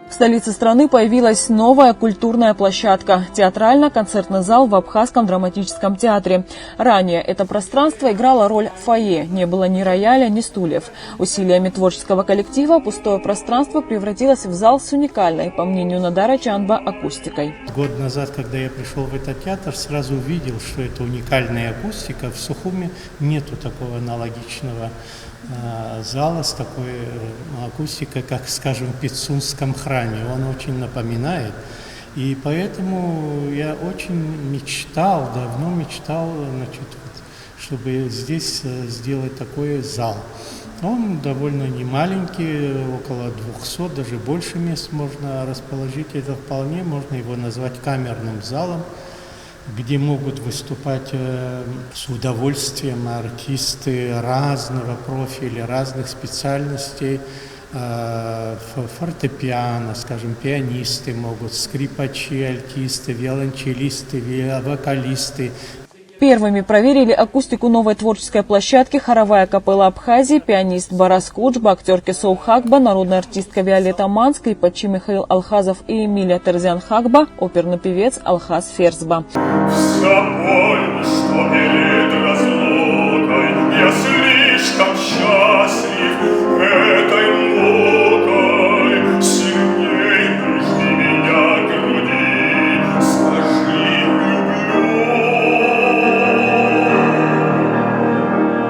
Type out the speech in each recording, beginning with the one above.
В столице страны появилась новая культурная площадка – театрально-концертный зал в Абхазском драматическом театре. Ранее это пространство играло роль фойе, не было ни рояля, ни стульев. Усилиями творческого коллектива пустое пространство превратилось в зал с уникальной, по мнению Надара Чандба, акустикой. Год назад, когда я пришел в этот театр, сразу увидел, что это уникальная акустика. В Сухуми нету такого аналогичного зала с такой акустикой, как, скажем, в Пицунском храме. Он очень напоминает. И поэтому я очень мечтал, давно мечтал, чтобы здесь сделать такой зал. Он довольно немаленький, около 200, даже больше мест можно расположить. Это вполне можно его назвать камерным залом, где могут выступать с удовольствием артисты разного профиля, разных специальностей, фортепиано, скажем, пианисты могут, скрипачи, альтисты, виолончелисты, вокалисты. Первыми проверили акустику новой творческой площадки хоровая капелла Абхазии, пианист Барас Куджба, актер Кесоу Хакба, народная артистка Виолетта Ман, скрипачи Михаил Алхазов и Эмилия Терзян Хакба, оперный певец Алхаз Ферзба. Я слишком счастлив этой мукой, сильней прижми меня к груди, скажи люблю.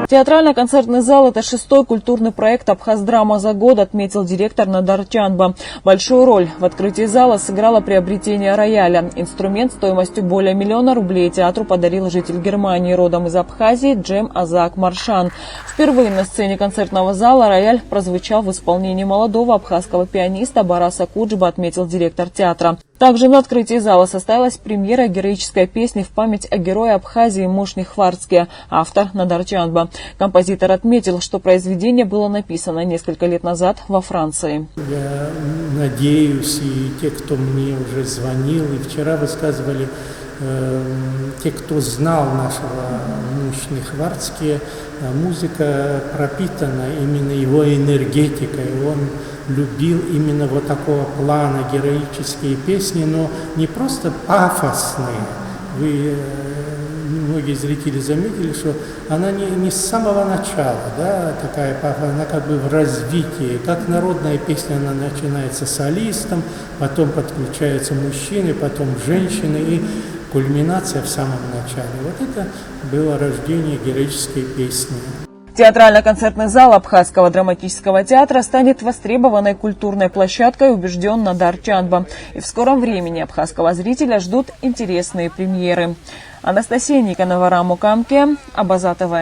Театрально-концертный зал – это 6-й культурный проект «Абхаздрама за год», отметил директор Надар Чандба. Большую роль в открытии зала сыграло приобретение рояля. Инструмент стоимостью более 1 000 000 рублей театру подарил житель Германии родом из Абхазии Джем Азак Маршан. Впервые на сцене концертного зала рояль прозвучал в исполнении молодого абхазского пианиста Бараса Куджба, отметил директор театра. Также на открытии зала состоялась премьера героической песни в память о герое Абхазии Мушни Хварцке, автор Надар Чандба. Композитор отметил, что произведение было написано несколько лет назад во Франции. Я надеюсь, и те, кто мне уже звонил, и вчера высказывали, те, кто знал нашего Мушни Хварцке, музыка пропитана именно его энергетикой. Он любил именно вот такого плана героические песни, но не просто пафосные. Многие зрители заметили, что она не с самого начала, да, такая пафосная, она как бы в развитии. Как народная песня, она начинается солистом, потом подключаются мужчины, потом женщины, и кульминация в самом начале. Вот это было рождение героической песни. Театрально-концертный зал Абхазского драматического театра станет востребованной культурной площадкой, убежден Надар Чандба. И в скором времени абхазского зрителя ждут интересные премьеры. Анастасия Никонова, Раму Камке, Абаза ТВ.